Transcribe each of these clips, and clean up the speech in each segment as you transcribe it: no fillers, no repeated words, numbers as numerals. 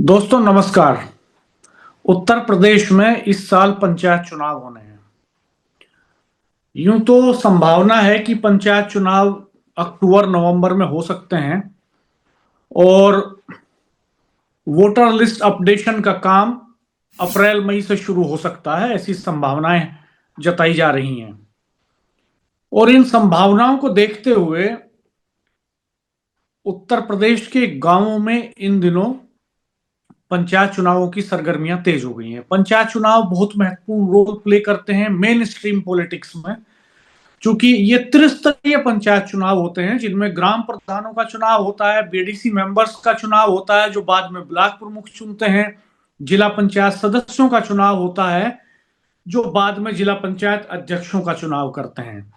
दोस्तों नमस्कार। उत्तर प्रदेश में इस साल पंचायत चुनाव होने हैं। यूं तो संभावना है कि पंचायत चुनाव अक्टूबर नवंबर में हो सकते हैं और वोटर लिस्ट अपडेशन का काम अप्रैल मई से शुरू हो सकता है, ऐसी संभावनाएं जताई जा रही हैं। और इन संभावनाओं को देखते हुए उत्तर प्रदेश के गांवों में इन दिनों पंचायत चुनावों की सरगर्मियां तेज हो गई हैं। पंचायत चुनाव बहुत महत्वपूर्ण रोल प्ले करते हैं मेन स्ट्रीम पॉलिटिक्स में, क्योंकि ये त्रिस्तरीय पंचायत चुनाव होते हैं जिनमें ग्राम प्रधानों का चुनाव होता है, बीडीसी मेंबर्स का चुनाव होता है जो बाद में ब्लॉक प्रमुख चुनते हैं, जिला पंचायत सदस्यों का चुनाव होता है जो बाद में जिला पंचायत अध्यक्षों का चुनाव करते हैं।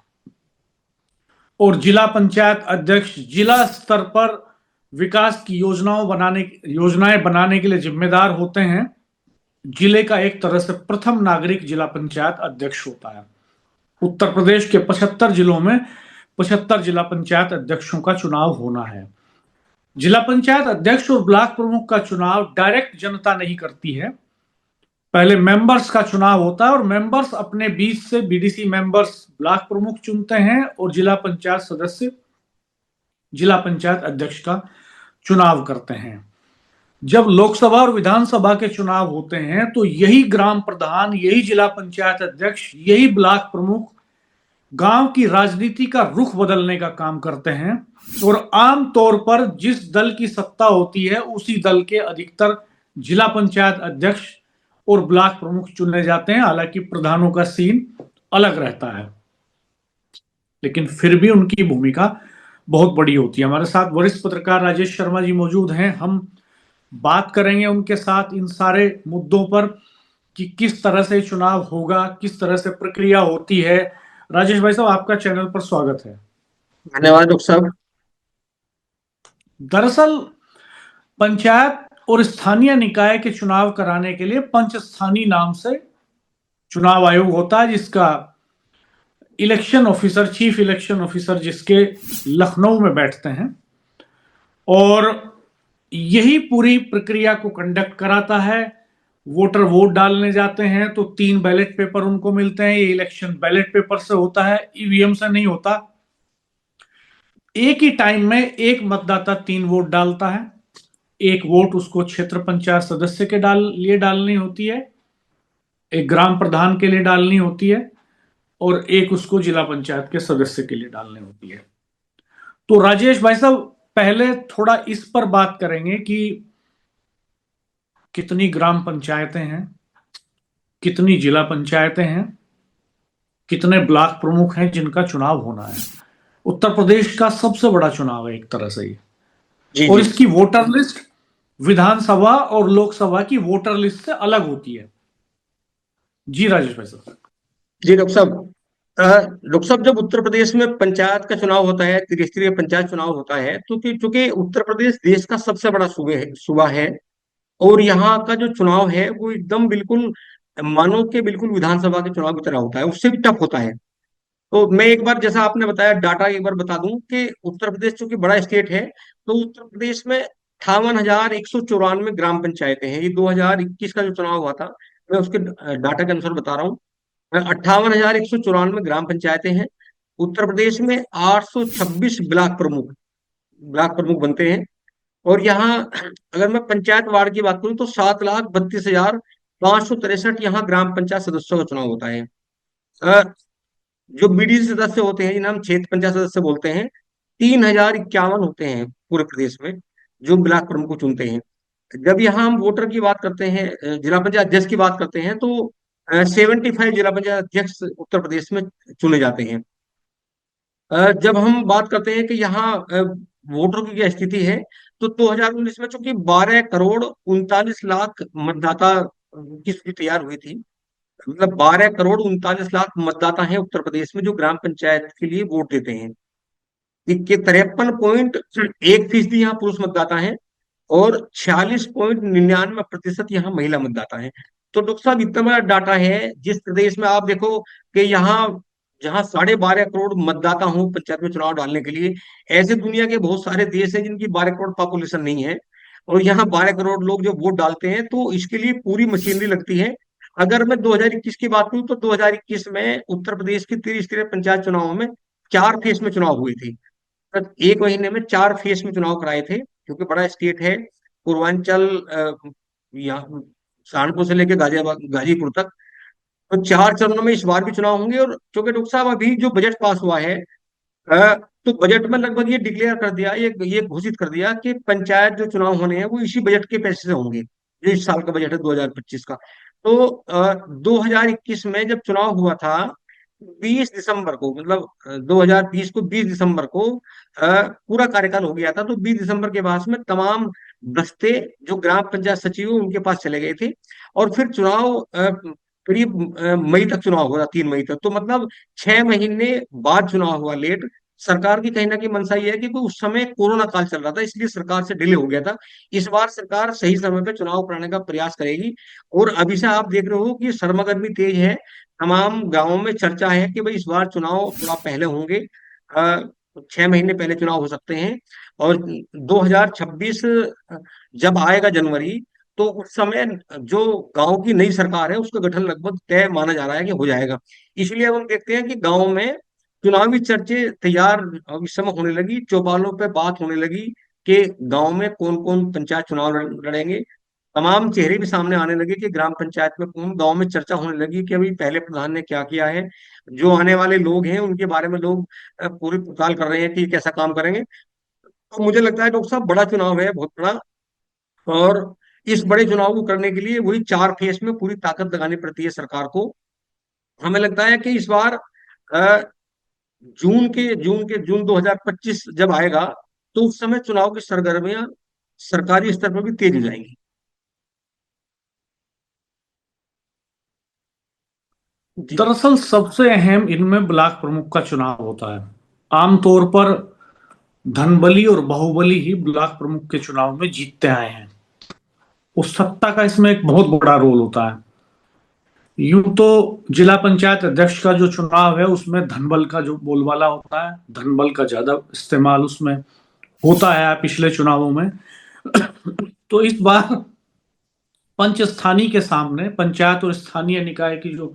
और जिला पंचायत अध्यक्ष जिला स्तर पर विकास की योजनाएं बनाने के लिए जिम्मेदार होते हैं। जिले का एक तरह से प्रथम नागरिक जिला पंचायत अध्यक्ष होता है। उत्तर प्रदेश के 75 जिलों में 75 जिला पंचायत अध्यक्षों का चुनाव होना है। जिला पंचायत अध्यक्ष और ब्लॉक प्रमुख का चुनाव डायरेक्ट जनता नहीं करती है, पहले मेंबर्स का चुनाव होता है और मेंबर्स अपने बीच से बीडीसी मेंबर्स ब्लॉक प्रमुख चुनते हैं और जिला पंचायत सदस्य जिला पंचायत अध्यक्ष का चुनाव करते हैं। जब लोकसभा और विधानसभा के चुनाव होते हैं तो यही ग्राम प्रधान, यही जिला पंचायत अध्यक्ष, यही ब्लॉक प्रमुख गांव की राजनीति का रुख बदलने का काम करते हैं। और आम तौर पर जिस दल की सत्ता होती है उसी दल के अधिकतर जिला पंचायत अध्यक्ष और ब्लॉक प्रमुख चुने जाते हैं। हालांकि प्रधानों का सीन अलग रहता है, लेकिन फिर भी उनकी भूमिका बहुत बड़ी होती है। हमारे साथ वरिष्ठ पत्रकार राजेश शर्मा जी मौजूद हैं। हम बात करेंगे उनके साथ इन सारे मुद्दों पर कि किस तरह से चुनाव होगा, किस तरह से प्रक्रिया होती है। राजेश भाई साहब, आपका चैनल पर स्वागत है। धन्यवाद डॉक्टर साहब। दरअसल पंचायत और स्थानीय निकाय के चुनाव कराने के लिए पंच स्थानीय नाम से चुनाव आयोग होता है, जिसका election officer, chief election officer जिसके लखनऊ में बैठते हैं और यही पूरी प्रक्रिया को कंडक्ट कराता है। वोटर वोट डालने जाते हैं तो 3 बैलेट पेपर उनको मिलते हैं। ये इलेक्शन बैलेट पेपर से होता है, ईवीएम से नहीं होता। एक ही टाइम में एक मतदाता 3 वोट डालता है। एक वोट उसको क्षेत्र पंचायत सदस्य के लिए डालनी होती है, एक ग्राम प्रधान के लिए डालनी होती है और एक उसको जिला पंचायत के सदस्य के लिए डालनी होती है। तो राजेश भाई साहब, पहले थोड़ा इस पर बात करेंगे कि कितनी ग्राम पंचायतें हैं, कितनी जिला पंचायतें हैं, कितने ब्लॉक प्रमुख हैं जिनका चुनाव होना है। उत्तर प्रदेश का सबसे बड़ा चुनाव है एक तरह से ये, और इसकी वोटर लिस्ट विधानसभा और लोकसभा की वोटर लिस्ट से अलग होती है। जी राजेश भाई साहब। जी डॉक्टर साहब, जब उत्तर प्रदेश में पंचायत का चुनाव होता है, त्रिस्तरीय पंचायत चुनाव होता है, तो चूंकि उत्तर प्रदेश देश का सबसे बड़ा सूबा है और यहाँ का जो चुनाव है वो एकदम बिल्कुल मानो के बिल्कुल विधानसभा के चुनाव की तरह होता है, उससे भी टफ होता है। तो मैं एक बार, जैसा आपने बताया, डाटा एक बार बता दूं कि उत्तर प्रदेश चूंकि बड़ा स्टेट है, तो उत्तर प्रदेश में 58,194 ग्राम पंचायतें हैं। ये 2021 का जो चुनाव हुआ था, मैं उसके डाटा के अनुसार बता रहा हूँ। 58,194 ग्राम पंचायतें हैं। उत्तर प्रदेश में 826 ब्लॉक प्रमुख बनते हैं। और यहाँ अगर मैं पंचायत वार्ड की बात करूं तो 7,32,563 यहाँ ग्राम पंचायत सदस्यों का चुनाव होता है। जो बीडीसी सदस्य होते हैं, जिन्हें हम क्षेत्र पंचायत सदस्य बोलते हैं, 3,051 होते हैं पूरे प्रदेश में, जो ब्लॉक प्रमुख को चुनते हैं। जब यहाँ हम वोटर की बात करते हैं, जिला पंचायत अध्यक्ष की बात करते हैं, तो 75 जिला पंचायत अध्यक्ष उत्तर प्रदेश में चुने जाते हैं। जब हम बात करते हैं कि यहाँ वोटर की क्या स्थिति है, तो 2019 में चूंकि 12,39,00,000 मतदाता की सूची तैयार हुई थी, मतलब 12,39,00,000 मतदाता हैं उत्तर प्रदेश में जो ग्राम पंचायत के लिए वोट देते हैं। इक्के 53.1% यहाँ पुरुष मतदाता हैं और 46.99% यहाँ महिला मतदाता हैं। तो डॉक्टर साहब, इतना बड़ा डाटा है। जिस प्रदेश में आप देखो कि यहाँ जहाँ 12.5 करोड़ मतदाता हों पंचायत में चुनाव डालने के लिए, ऐसे दुनिया के बहुत सारे देश हैं जिनकी 12 करोड़ पॉपुलेशन नहीं है। और यहाँ 12 करोड़ लोग जो वोट डालते हैं, तो इसके लिए पूरी मशीनरी लगती है। अगर मैं 2021 की बात करूं, तो 2021 में उत्तर प्रदेश के त्रिस्तरीय पंचायत चुनाव में 4 फेज में चुनाव हुए थे। एक महीने में 4 फेज में चुनाव कराए थे, क्योंकि बड़ा स्टेट है पूर्वांचल, यहाँ सहारनपुर से लेकर गाजियाबाद गाजीपुर तक। तो 4 चरणों में इस बार भी चुनाव होंगे। और चूंकि डॉक्टर साहब अभी जो बजट पास हुआ है, तो बजट में लगभग ये डिक्लेयर कर दिया, ये घोषित कर दिया कि पंचायत जो चुनाव होने हैं वो इसी बजट के पैसे से होंगे, जो इस साल का बजट है 2025 का। तो 2021 में जब चुनाव हुआ था, 20 दिसंबर को, मतलब 2020 को 20 दिसंबर को पूरा कार्यकाल हो गया था। तो 20 दिसंबर के बाद में तमाम दस्ते जो ग्राम पंचायत सचिव उनके पास चले गए थे। और फिर चुनाव करीब मई तक चुनाव हुआ, 3 मई तक। तो मतलब 6 महीने बाद चुनाव हुआ, लेट। सरकार की कहीं ना कहीं मंशा ये है कि उस समय कोरोना काल चल रहा था, इसलिए सरकार से डिले हो गया था। इस बार सरकार सही समय पे चुनाव कराने का प्रयास करेगी। और अभी से आप देख रहे हो कि सर्मागर्मी तेज है। तमाम गांवों में चर्चा है कि भाई इस बार चुनाव थोड़ा पहले होंगे, 6 महीने पहले चुनाव हो सकते हैं। और 2026 जब आएगा जनवरी, तो उस समय जो गांव की नई सरकार है उसका गठन लगभग तय माना जा रहा है कि हो जाएगा। इसलिए अब हम देखते हैं कि गांव में चुनावी चर्चे तैयार अब इस समय होने लगी, चौपालों पे बात होने लगी कि गांव में कौन कौन पंचायत चुनाव लड़ेंगे। तमाम चेहरे भी सामने आने लगे कि ग्राम पंचायत में कौन, गांव में चर्चा होने लगी कि अभी पहले प्रधान ने क्या किया है। जो आने वाले लोग हैं उनके बारे में लोग पूरी पड़ताल कर रहे हैं कि कैसा काम करेंगे। तो मुझे लगता है डॉक्टर साहब, बड़ा चुनाव है, बहुत बड़ा। और इस बड़े चुनाव को करने के लिए वही 4 फेज में पूरी ताकत लगानी पड़ती है सरकार को। हमें लगता है कि इस बार अ, जून 2025 जब आएगा, तो उस समय चुनाव की सरगर्मियां सरकारी स्तर पर भी तेज हो जाएंगी। जी। दरअसल सबसे अहम इनमें ब्लॉक प्रमुख का चुनाव होता है। आमतौर पर धनबली और बाहुबली ही ब्लॉक प्रमुख के चुनाव में जीतते आए हैं। उस सत्ता का इसमें एक बहुत बड़ा रोल होता है। यूं तो जिला पंचायत अध्यक्ष का जो चुनाव है उसमें धनबल का जो बोलबाला होता है, धनबल का ज्यादा इस्तेमाल उसमें होता है पिछले चुनावों में। तो इस बार पंच स्थानीय के सामने, पंचायत और स्थानीय निकाय की जो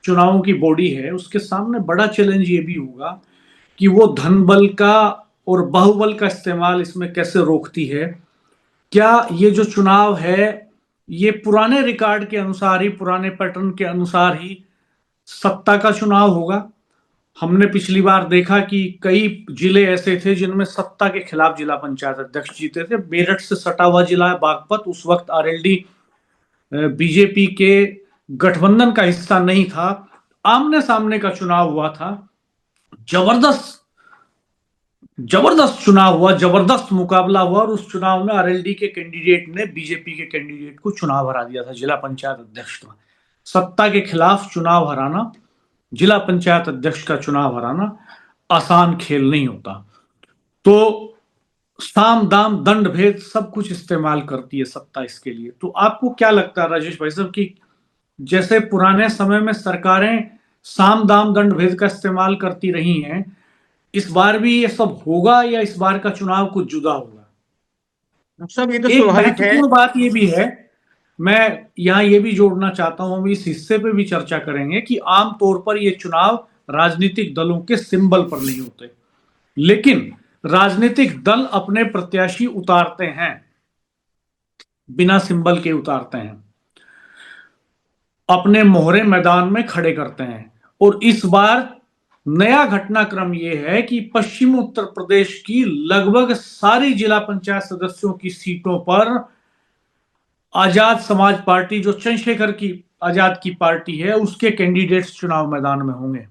चुनावों की बॉडी है उसके सामने बड़ा चैलेंज ये भी होगा कि वो धनबल का और बाहुबल का इस्तेमाल इसमें कैसे रोकती है। क्या ये जो चुनाव है ये पुराने रिकॉर्ड के अनुसार ही, पुराने पैटर्न के अनुसार ही सत्ता का चुनाव होगा। हमने पिछली बार देखा कि कई जिले ऐसे थे जिनमें सत्ता के खिलाफ जिला पंचायत अध्यक्ष जीते थे। मेरठ से सटा हुआ जिला है बागपत, उस वक्त आरएलडी बीजेपी के गठबंधन का हिस्सा नहीं था। आमने सामने का चुनाव हुआ था, जबरदस्त जबरदस्त चुनाव हुआ, जबरदस्त मुकाबला हुआ और उस चुनाव में आरएलडी के कैंडिडेट ने बीजेपी के कैंडिडेट को चुनाव हरा दिया था जिला पंचायत अध्यक्ष का। सत्ता के खिलाफ चुनाव हराना, जिला पंचायत अध्यक्ष का चुनाव हराना आसान खेल नहीं होता। तो साम दाम दंड भेद सब कुछ इस्तेमाल करती है सत्ता इसके लिए। तो आपको क्या लगता है राजेश भाई साहब कि जैसे पुराने समय में सरकारें साम दाम दंड भेद का इस्तेमाल करती रही हैं, इस बार भी ये सब होगा या इस बार का चुनाव कुछ जुदा होगा? सब ये तो एक स्वाभाविक है। महत्वपूर्ण बात ये भी है, मैं यहां ये भी जोड़ना चाहता हूं, हम इस हिस्से पे भी चर्चा करेंगे कि आमतौर पर ये चुनाव राजनीतिक दलों के सिंबल पर नहीं होते, लेकिन राजनीतिक दल अपने प्रत्याशी उतारते हैं, बिना सिंबल के उतारते हैं, अपने मोहरे मैदान में खड़े करते हैं। और इस बार नया घटनाक्रम यह है कि पश्चिम उत्तर प्रदेश की लगभग सारी जिला पंचायत सदस्यों की सीटों पर आजाद समाज पार्टी, जो चंद्रशेखर की आजाद की पार्टी है, उसके कैंडिडेट्स चुनाव मैदान में होंगे।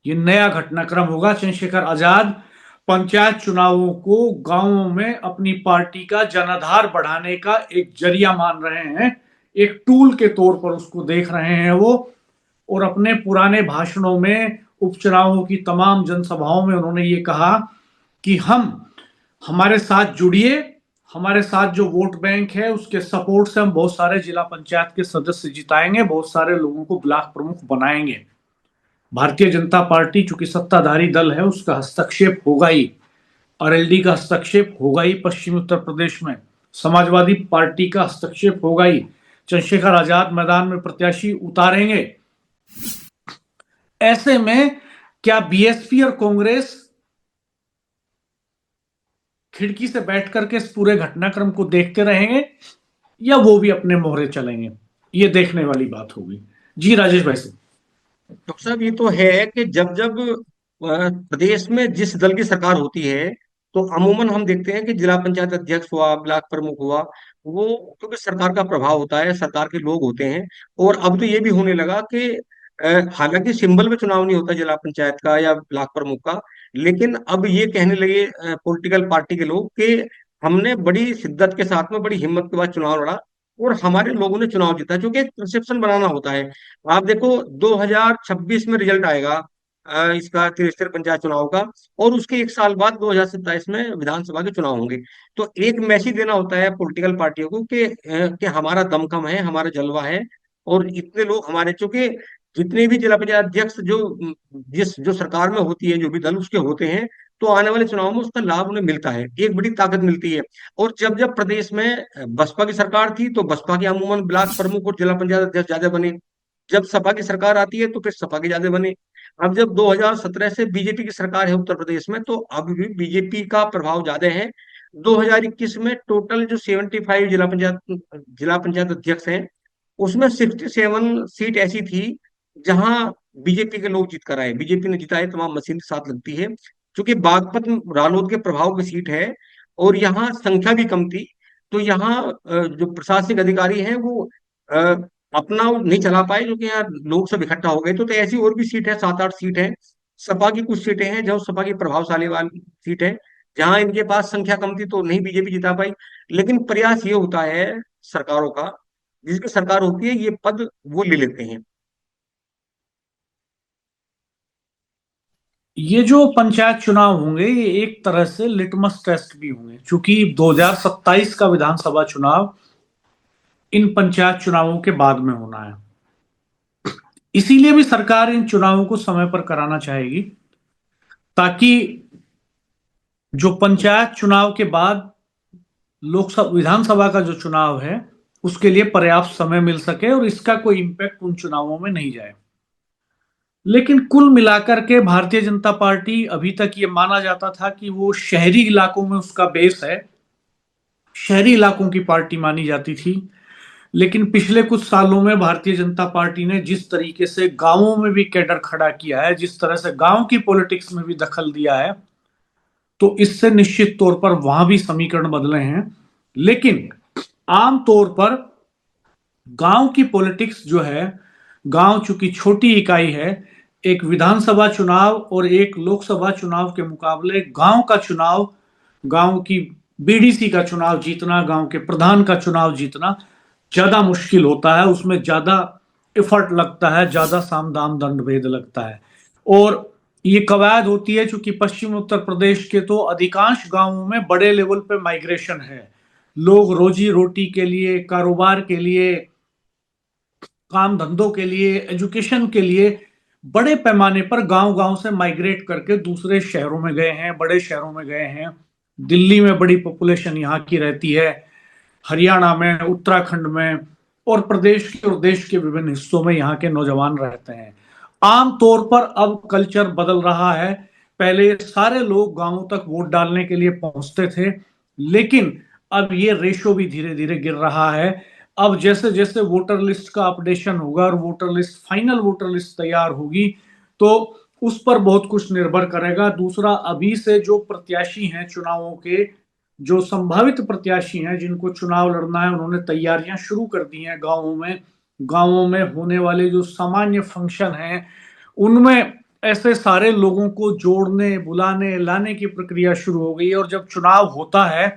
ये नया घटनाक्रम होगा। चंद्रशेखर आजाद पंचायत चुनावों को गांवों में अपनी पार्टी का जनाधार बढ़ाने का एक जरिया मान रहे हैं, एक टूल के तौर पर उसको देख रहे हैं वो। और अपने पुराने भाषणों में, उपचुनावों की तमाम जनसभाओं में उन्होंने ये कहा कि हमारे साथ जुड़िए, हमारे साथ जो वोट बैंक है उसके सपोर्ट से हम बहुत सारे जिला पंचायत के सदस्य जिताएंगे, बहुत सारे लोगों को ब्लॉक प्रमुख बनाएंगे। भारतीय जनता पार्टी चूंकि सत्ताधारी दल है, उसका हस्तक्षेप होगा ही, आरएलडी का हस्तक्षेप होगा ही पश्चिमी उत्तर प्रदेश में। समाजवादी पार्टी का हस्तक्षेप होगा ही। चंद्रशेखर आजाद मैदान में प्रत्याशी उतारेंगे। ऐसे में क्या बीएसपी और कांग्रेस खिड़की से बैठ करके इस पूरे घटनाक्रम को देखते रहेंगे या वो भी अपने मोहरे चलेंगे? ये देखने वाली बात होगी। जी राजेश भाई साहब। डॉक्टर साहब, ये तो है कि जब जब प्रदेश में जिस दल की सरकार होती है, तो अमूमन हम देखते हैं कि जिला पंचायत अध्यक्ष हुआ, ब्लॉक प्रमुख हुआ, वो, क्योंकि सरकार का प्रभाव होता है, सरकार के लोग होते हैं। और अब तो ये भी होने लगा कि हालांकि सिंबल में चुनाव नहीं होता जिला पंचायत का या ब्लॉक प्रमुख का, लेकिन अब ये कहने लगे पॉलिटिकल पार्टी के लोग कि हमने बड़ी शिद्दत के साथ में, बड़ी हिम्मत के बाद चुनाव लड़ा और हमारे लोगों ने चुनाव जीता, क्योंकि एक परसेप्शन बनाना होता है। आप देखो 2026 में रिजल्ट आएगा इसका, त्रिस्तरीय पंचायत चुनाव का, और उसके एक साल बाद 2027 में विधानसभा के चुनाव होंगे। तो एक मैसेज देना होता है पॉलिटिकल पार्टियों को कि हमारा दमखम है, हमारा जलवा है, और इतने लोग हमारे, चूंकि जितने भी जिला पंचायत अध्यक्ष जो सरकार में होती है, जो भी दल उसके होते हैं, तो आने वाले चुनाव में उसका लाभ उन्हें मिलता है, एक बड़ी ताकत मिलती है। और जब जब प्रदेश में बसपा की सरकार थी, तो बसपा के अमूमन ब्लॉक प्रमुख और जिला पंचायत अध्यक्ष ज्यादा बने। जब सपा की सरकार आती है तो फिर सपा के ज्यादा बने। अब जब 2017 से बीजेपी की सरकार है उत्तर प्रदेश में, तो अब भी बीजेपी का प्रभाव ज्यादा है। 2021 में टोटल जो 75 जिला पंचायत अध्यक्ष हैं, उसमें 67 सीट ऐसी थी जहां बीजेपी के लोग जीत कर आए, बीजेपी ने जिताए, तमाम मशीन के साथ लगती है। क्योंकि बागपत रालोद के प्रभाव की सीट है और यहाँ संख्या भी कम थी, तो यहाँ जो प्रशासनिक अधिकारी हैं वो अ, अपना नहीं चला पाए, क्योंकि यहाँ लोग सब इकट्ठा हो गए। तो ऐसी और भी सीट है, 7-8 सीट है। सपा की कुछ सीटें हैं जो सपा की प्रभावशाली वाली सीट है, जहां इनके पास संख्या कम थी तो नहीं बीजेपी जिता पाई। लेकिन प्रयास ये होता है सरकारों का, जिसकी सरकार होती है, ये पद वो ले लेते हैं। ये जो पंचायत चुनाव होंगे ये एक तरह से लिटमस टेस्ट भी होंगे, क्योंकि 2027 का विधानसभा चुनाव इन पंचायत चुनावों के बाद में होना है। इसीलिए भी सरकार इन चुनावों को समय पर कराना चाहेगी, ताकि जो पंचायत चुनाव के बाद लोकसभा विधानसभा का जो चुनाव है उसके लिए पर्याप्त समय मिल सके और इसका कोई इंपैक्ट उन चुनावों में नहीं जाए। लेकिन कुल मिलाकर के भारतीय जनता पार्टी, अभी तक ये माना जाता था कि वो शहरी इलाकों में उसका बेस है, शहरी इलाकों की पार्टी मानी जाती थी। लेकिन पिछले कुछ सालों में भारतीय जनता पार्टी ने जिस तरीके से गांवों में भी कैडर खड़ा किया है, जिस तरह से गांव की पॉलिटिक्स में भी दखल दिया है, तो इससे निश्चित तौर पर वहां भी समीकरण बदले हैं। लेकिन आमतौर पर गांव की पॉलिटिक्स जो है, गांव चूंकि छोटी इकाई है, एक विधानसभा चुनाव और एक लोकसभा चुनाव के मुकाबले गांव का चुनाव, गांव की बीडीसी का चुनाव जीतना, गांव के प्रधान का चुनाव जीतना ज्यादा मुश्किल होता है। उसमें ज्यादा एफर्ट लगता है, ज्यादा साम दाम दंड भेद लगता है। और ये कवायद होती है, चूंकि पश्चिम उत्तर प्रदेश के तो अधिकांश गांवों में बड़े लेवल पे माइग्रेशन है। लोग रोजी रोटी के लिए, कारोबार के लिए, काम धंधों के लिए, एजुकेशन के लिए बड़े पैमाने पर गांव गांव से माइग्रेट करके दूसरे शहरों में गए हैं, बड़े शहरों में गए हैं। दिल्ली में बड़ी पॉपुलेशन यहाँ की रहती है, हरियाणा में, उत्तराखंड में, और प्रदेश के और देश के विभिन्न हिस्सों में यहाँ के नौजवान रहते हैं। आमतौर पर अब कल्चर बदल रहा है। पहले सारे लोग गांवों तक वोट डालने के लिए पहुंचते थे, लेकिन अब ये रेशो भी धीरे धीरे गिर रहा है। अब जैसे जैसे वोटर लिस्ट का अपडेशन होगा और voter list, final voter list तैयार होगी, तो उस पर बहुत कुछ निर्भर करेगा। दूसरा, अभी से जो प्रत्याशी हैं चुनावों के, जो संभावित प्रत्याशी हैं जिनको चुनाव लड़ना है, उन्होंने तैयारियां शुरू कर दी हैं गांवों में। गांवों में होने वाले जो सामान्य फंक्शन हैं उनमें ऐसे सारे लोगों को जोड़ने, बुलाने, लाने की प्रक्रिया शुरू हो गई है। और जब चुनाव होता है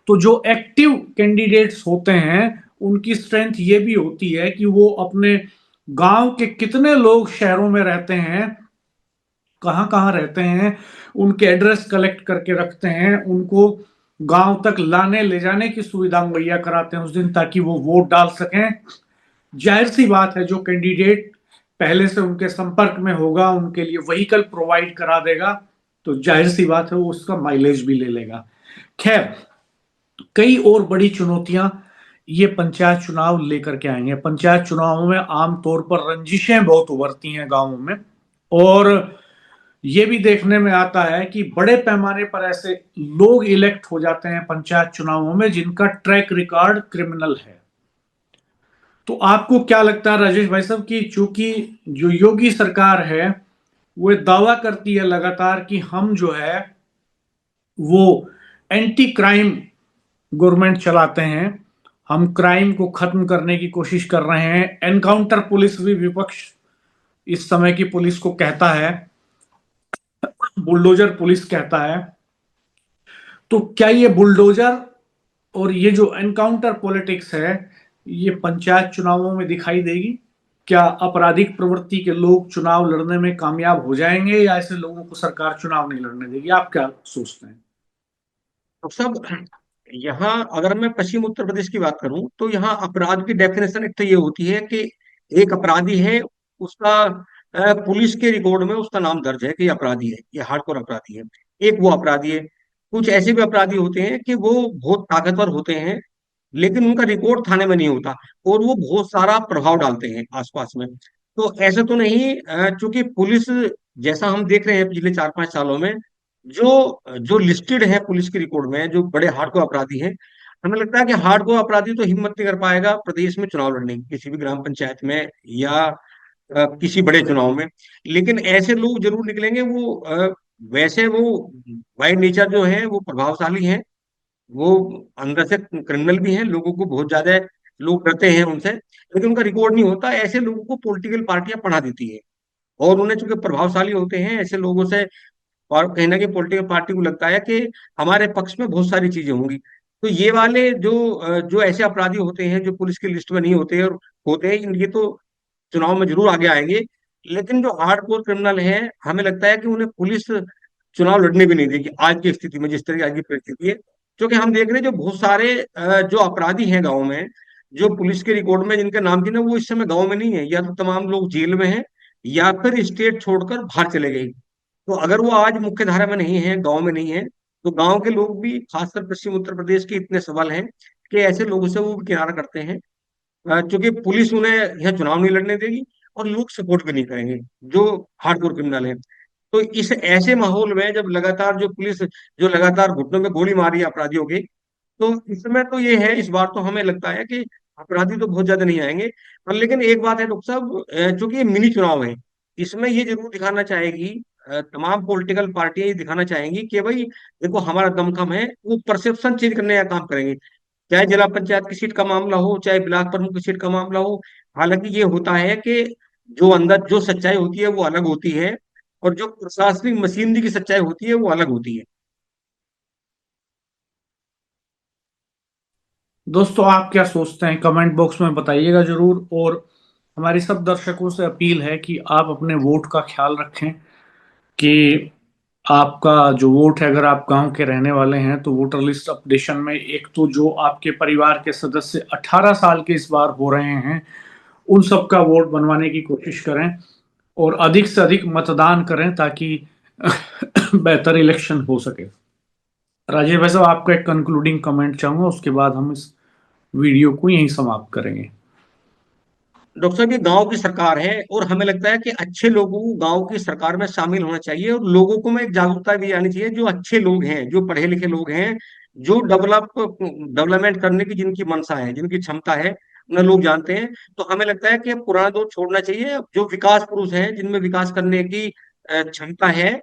तो जो एक्टिव कैंडिडेट्स होते हैं उनकी स्ट्रेंथ ये भी होती है कि वो अपने गांव के कितने लोग शहरों में रहते हैं, कहाँ कहाँ रहते हैं, उनके एड्रेस कलेक्ट करके रखते हैं, उनको गांव तक लाने ले जाने की सुविधा मुहैया कराते हैं उस दिन, ताकि वो वोट डाल सकें। जाहिर सी बात है, जो कैंडिडेट पहले से उनके संपर्क में होगा, उनके लिए व्हीकल प्रोवाइड करा देगा, तो जाहिर सी बात है वो उसका माइलेज भी ले लेगा। खैर, कई और बड़ी चुनौतियां ये पंचायत चुनाव लेकर के आएंगे। पंचायत चुनावों में आमतौर पर रंजिशें बहुत उभरती हैं गांवों में, और ये भी देखने में आता है कि बड़े पैमाने पर ऐसे लोग इलेक्ट हो जाते हैं पंचायत चुनावों में जिनका ट्रैक रिकॉर्ड क्रिमिनल है। तो आपको क्या लगता है राजेश भाई साहब कि चूंकि जो योगी सरकार है वो दावा करती है लगातार कि हम जो है वो एंटी क्राइम गवर्नमेंट चलाते हैं, हम क्राइम को खत्म करने की कोशिश कर रहे हैं, एनकाउंटर पुलिस भी विपक्ष इस समय की पुलिस को कहता है, बुलडोजर पुलिस कहता है, तो क्या ये बुलडोजर और ये जो एनकाउंटर पॉलिटिक्स है ये पंचायत चुनावों में दिखाई देगी? क्या आपराधिक प्रवृत्ति के लोग चुनाव लड़ने में कामयाब हो जाएंगे या ऐसे लोगों को सरकार चुनाव नहीं लड़ने देगी? आप क्या सोचते हैं? तो सब यहाँ अगर मैं पश्चिम उत्तर प्रदेश की बात करूं तो यहाँ अपराध की डेफिनेशन एक तो ये होती है कि एक अपराधी है, उसका पुलिस के रिकॉर्ड में उसका नाम दर्ज है कि ये अपराधी है, ये हार्डकोर अपराधी है। एक वो अपराधी है। कुछ ऐसे भी अपराधी होते हैं कि वो बहुत ताकतवर होते हैं लेकिन उनका रिकॉर्ड थाने में नहीं होता और वो बहुत सारा प्रभाव डालते हैं आसपास में। तो ऐसे तो नहीं, चूंकि पुलिस जैसा हम देख रहे हैं पिछले 4-5 सालों में, जो जो लिस्टेड है पुलिस के रिकॉर्ड में जो बड़े हार्डकोर अपराधी हैं, हमें लगता है कि हार्डकोर अपराधी तो हिम्मत नहीं कर पाएगा प्रदेश में चुनाव लड़ने की, किसी भी ग्राम पंचायत में या किसी बड़े चुनाव में। लेकिन ऐसे लोग जरूर निकलेंगे, वो वैसे वो बाय नेचर जो है वो प्रभावशाली हैं, वो अंदर से क्रिमिनल भी हैं, लोगों को बहुत ज्यादा लोग डरते हैं उनसे, लेकिन उनका रिकॉर्ड नहीं होता। ऐसे लोगों को पॉलिटिकल पार्टियां पढ़ा देती है और उन्हें चूंकि प्रभावशाली होते हैं ऐसे लोगों से, और कहीं ना कहीं पॉलिटिकल पार्टी को लगता है कि हमारे पक्ष में बहुत सारी चीजें होंगी। तो ये वाले जो ऐसे अपराधी होते हैं जो पुलिस की लिस्ट में नहीं होते और होते हैं, इनके तो चुनाव में जरूर आगे आएंगे। लेकिन जो हार्ड कोर क्रिमिनल है, हमें लगता है कि उन्हें पुलिस चुनाव लड़ने भी नहीं देगी आज की स्थिति में, जिस तरह की आज की परिस्थिति है। क्योंकि हम देख रहे हैं जो बहुत सारे जो अपराधी हैं गाँव में, जो पुलिस के रिकॉर्ड में जिनके नाम थी ना, वो इस समय गाँव में नहीं है, या तो तमाम लोग जेल में हैं या फिर स्टेट छोड़कर बाहर चले गए। तो अगर वो आज मुख्य धारा में नहीं है, गांव में नहीं है, तो गांव के लोग भी, खासकर पश्चिम उत्तर प्रदेश के इतने सबल हैं कि ऐसे लोगों से वो किनारा करते हैं, क्योंकि पुलिस उन्हें यह चुनाव नहीं लड़ने देगी और लोग सपोर्ट भी नहीं करेंगे जो हार्डकोर क्रिमिनल है। तो इस ऐसे माहौल में जब लगातार जो पुलिस जो लगातार घुटनों में गोली मारी है अपराधियों के, तो इसमें तो ये है, इस बार तो हमें लगता है कि अपराधी तो बहुत ज्यादा नहीं आएंगे। पर लेकिन एक बात है डॉक्टर साहब, चूंकि ये मिनी चुनाव है, इसमें ये जरूर दिखाना चाहेगी, तमाम पॉलिटिकल पार्टियां ये दिखाना चाहेंगी कि भाई देखो हमारा दमखम है, वो परसेप्शन चेंज करने का काम करेंगे। चाहे जिला पंचायत की सीट का मामला हो, चाहे ब्लॉक प्रमुख की सीट का मामला हो। हालांकि ये होता है कि जो अंदर जो सच्चाई होती है वो अलग होती है और जो प्रशासनिक मशीनरी की सच्चाई होती है वो अलग होती है। दोस्तों आप क्या सोचते हैं कमेंट बॉक्स में बताइएगा जरूर, और हमारी सब दर्शकों से अपील है कि आप अपने वोट का ख्याल रखें कि आपका जो वोट है, अगर आप गांव के रहने वाले हैं तो वोटर लिस्ट अपडेशन में एक तो जो आपके परिवार के सदस्य 18 साल के इस बार हो रहे हैं उन सब का वोट बनवाने की कोशिश करें और अधिक से अधिक मतदान करें ताकि बेहतर इलेक्शन हो सके। राजीव भाई साहब आपका एक कंक्लूडिंग कमेंट चाहूंगा, उसके बाद हम इस वीडियो को यहीं समाप्त करेंगे। डॉक्टर साहब ये गांव की सरकार है और हमें लगता है कि अच्छे लोगों को गांव की सरकार में शामिल होना चाहिए और लोगों को में एक जागरूकता भी आनी चाहिए। जो अच्छे लोग हैं, जो पढ़े लिखे लोग हैं, जो डेवलपमेंट करने की जिनकी मंशा है, जिनकी क्षमता है, उन्हें लोग जानते हैं। तो हमें लगता है कि पुराना दौर छोड़ना चाहिए। जो विकास पुरुष हैं, जिनमें विकास करने की क्षमता है,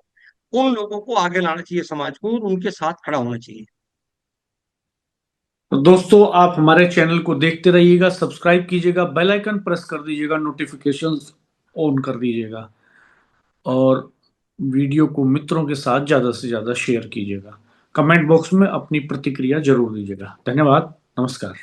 उन लोगों को आगे लाना चाहिए समाज को और उनके साथ खड़ा होना चाहिए। तो दोस्तों आप हमारे चैनल को देखते रहिएगा, सब्सक्राइब कीजिएगा, बेल आइकन प्रेस कर दीजिएगा, नोटिफिकेशंस ऑन कर दीजिएगा और वीडियो को मित्रों के साथ ज़्यादा से ज़्यादा शेयर कीजिएगा। कमेंट बॉक्स में अपनी प्रतिक्रिया जरूर दीजिएगा। धन्यवाद, नमस्कार।